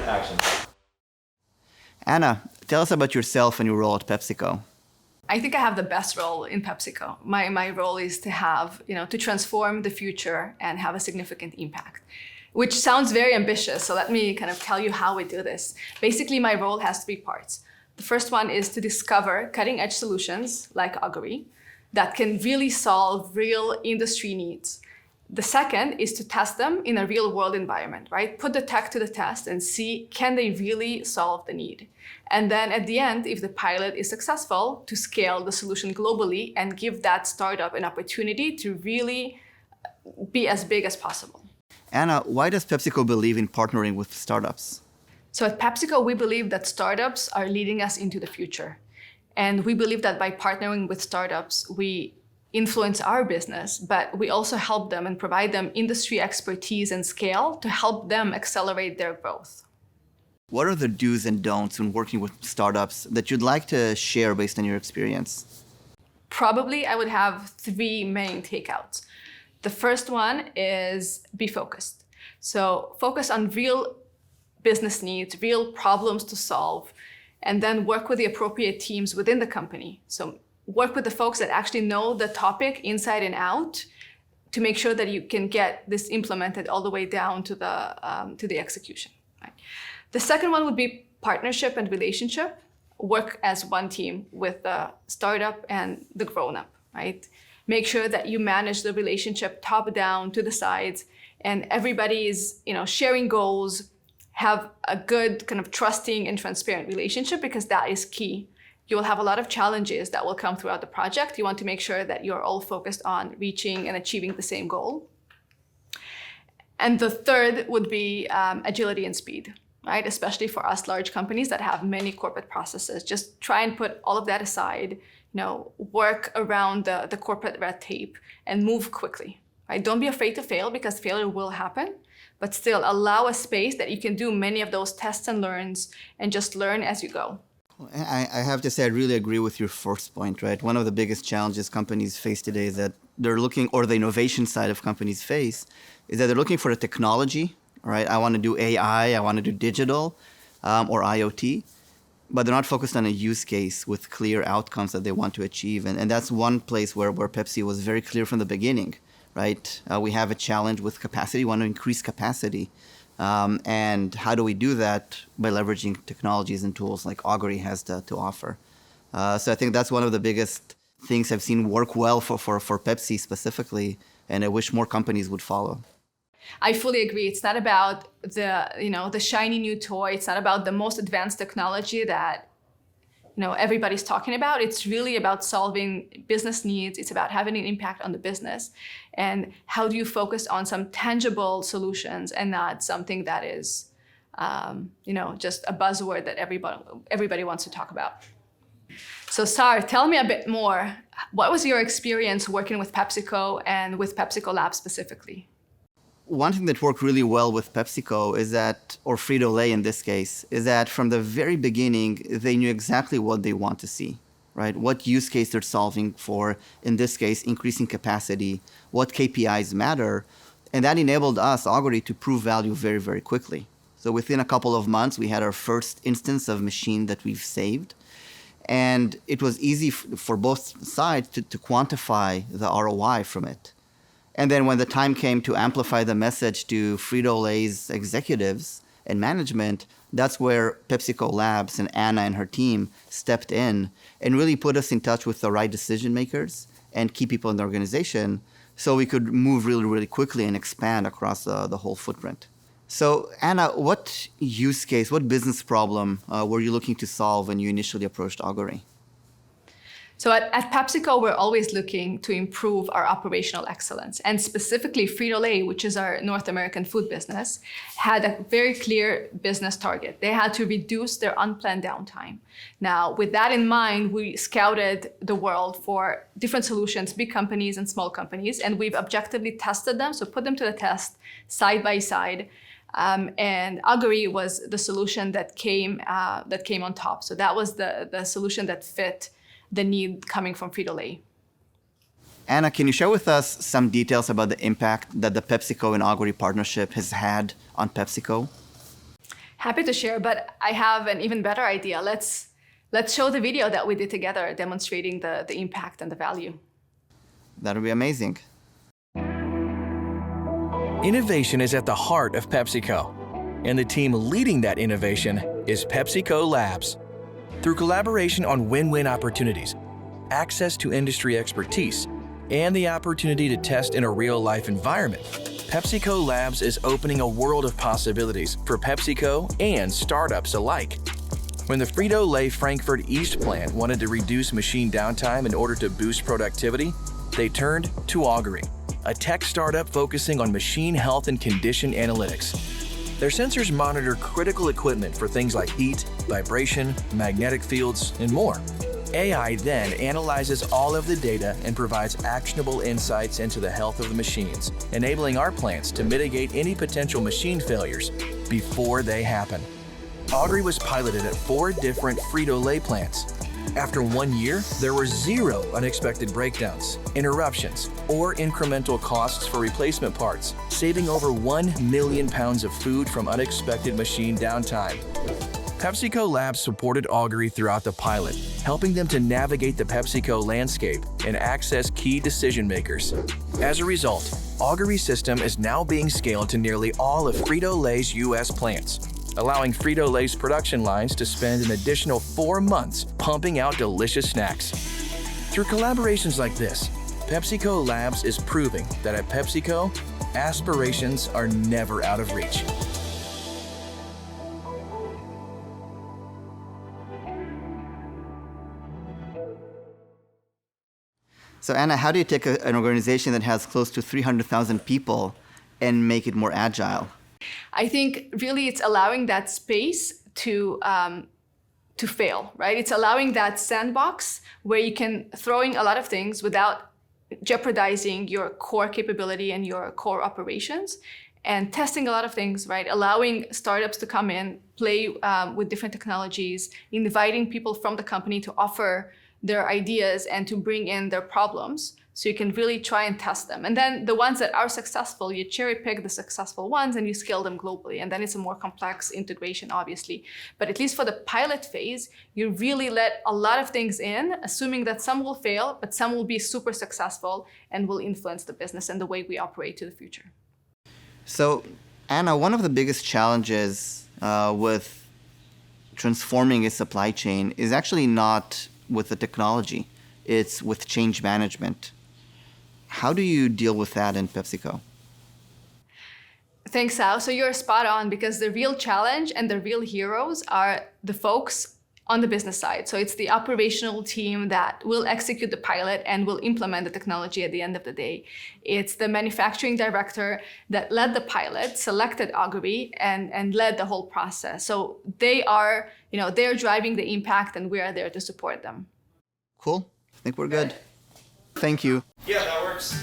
and action. Anna, tell us about yourself and your role at PepsiCo. I think I have the best role in PepsiCo. My role is to have, to transform the future and have a significant impact, which sounds very ambitious. So let me kind of tell you how we do this. Basically, my role has three parts. The first one is to discover cutting-edge solutions like Augury that can really solve real industry needs. The second is to test them in a real-world environment, right? Put the tech to the test and see, can they really solve the need? And then at the end, if the pilot is successful, to scale the solution globally and give that startup an opportunity to really be as big as possible. Anna, why does PepsiCo believe in partnering with startups? So at PepsiCo, we believe that startups are leading us into the future. And we believe that by partnering with startups, we influence our business, but we also help them and provide them industry expertise and scale to help them accelerate their growth. What are the do's and don'ts when working with startups that you'd like to share based on your experience? Probably I would have three main takeouts. The first one is be focused. So focus on real business needs, real problems to solve, and then work with the appropriate teams within the company. So work with the folks that actually know the topic inside and out to make sure that you can get this implemented all the way down to the execution. Right? The second one would be partnership and relationship. Work as one team with the startup and the grown-up, right? Make sure that you manage the relationship top down to the sides and everybody is, sharing goals, have a good kind of trusting and transparent relationship because that is key. You will have a lot of challenges that will come throughout the project. You want to make sure that you're all focused on reaching and achieving the same goal. And the third would be agility and speed, right? Especially for us large companies that have many corporate processes. Just try and put all of that aside, work around the corporate red tape and move quickly, right? Don't be afraid to fail because failure will happen, but still allow a space that you can do many of those tests and learns and just learn as you go. I have to say, I really agree with your first point, right? One of the biggest challenges companies face today is that they're looking, or the innovation side of companies face, is that they're looking for a technology, right? I want to do AI, I want to do digital or IoT, but they're not focused on a use case with clear outcomes that they want to achieve. And that's one place where Pepsi was very clear from the beginning, right? We have a challenge with capacity, we want to increase capacity. And how do we do that? By leveraging technologies and tools like Augury has to offer. So I think that's one of the biggest things I've seen work well for Pepsi specifically, and I wish more companies would follow. I fully agree. It's not about the shiny new toy. It's not about the most advanced technology that everybody's talking about. It's really about solving business needs. It's about having an impact on the business. And how do you focus on some tangible solutions and not something that is, just a buzzword that everybody wants to talk about. So Saar, tell me a bit more. What was your experience working with PepsiCo and with PepsiCo Labs specifically? One thing that worked really well with PepsiCo is that, or Frito-Lay in this case, is that from the very beginning, they knew exactly what they want to see, right? What use case they're solving for, in this case, increasing capacity, what KPIs matter. And that enabled us, Augury, to prove value very, very quickly. So within a couple of months, we had our first instance of machine that we've saved. And it was easy for both sides to quantify the ROI from it. And then when the time came to amplify the message to Frito-Lay's executives and management, that's where PepsiCo Labs and Anna and her team stepped in and really put us in touch with the right decision makers and key people in the organization so we could move really, really quickly and expand across the whole footprint. So Anna, what use case, what business problem were you looking to solve when you initially approached Augury? So at PepsiCo, we're always looking to improve our operational excellence. And specifically Frito-Lay, which is our North American food business, had a very clear business target. They had to reduce their unplanned downtime. Now, with that in mind, we scouted the world for different solutions, big companies and small companies, and we've objectively tested them, so put them to the test side by side. And Augury was the solution that came on top. So that was the solution that fit the need coming from Frito-Lay. Anna, can you share with us some details about the impact that the PepsiCo and Augury partnership has had on PepsiCo? Happy to share, but I have an even better idea. Let's show the video that we did together demonstrating the impact and the value. That would be amazing. Innovation is at the heart of PepsiCo, and the team leading that innovation is PepsiCo Labs. Through collaboration on win-win opportunities, access to industry expertise, and the opportunity to test in a real-life environment, PepsiCo Labs is opening a world of possibilities for PepsiCo and startups alike. When the Frito-Lay Frankfurt East plant wanted to reduce machine downtime in order to boost productivity, they turned to Augury, a tech startup focusing on machine health and condition analytics. Their sensors monitor critical equipment for things like heat, vibration, magnetic fields, and more. AI then analyzes all of the data and provides actionable insights into the health of the machines, enabling our plants to mitigate any potential machine failures before they happen. Augury was piloted at 4 different Frito-Lay plants. After 1 year, there were 0 unexpected breakdowns, interruptions, or incremental costs for replacement parts, saving over 1 million pounds of food from unexpected machine downtime. PepsiCo Labs supported Augury throughout the pilot, helping them to navigate the PepsiCo landscape and access key decision makers. As a result, Augury's system is now being scaled to nearly all of Frito-Lay's U.S. plants, allowing Frito-Lay's production lines to spend an additional 4 months pumping out delicious snacks. Through collaborations like this, PepsiCo Labs is proving that at PepsiCo, aspirations are never out of reach. So Anna, how do you take an organization that has close to 300,000 people and make it more agile? I think really it's allowing that space to fail, right? It's allowing that sandbox where you can throw in a lot of things without jeopardizing your core capability and your core operations, and testing a lot of things, right? Allowing startups to come in, play with different technologies, inviting people from the company to offer their ideas and to bring in their problems, so you can really try and test them. And then the ones that are successful, you cherry pick the successful ones and you scale them globally. And then it's a more complex integration, obviously. But at least for the pilot phase, you really let a lot of things in, assuming that some will fail, but some will be super successful and will influence the business and the way we operate to the future. So Anna, one of the biggest challenges with transforming a supply chain is actually not with the technology, it's with change management. How do you deal with that in PepsiCo? Thanks, Sal. So you're spot on, because the real challenge and the real heroes are the folks on the business side. So it's the operational team that will execute the pilot and will implement the technology at the end of the day. It's the manufacturing director that led the pilot, selected Augury, and led the whole process. So they are, they're driving the impact, and we are there to support them. Cool. I think we're good. Thank you. Yeah, that works.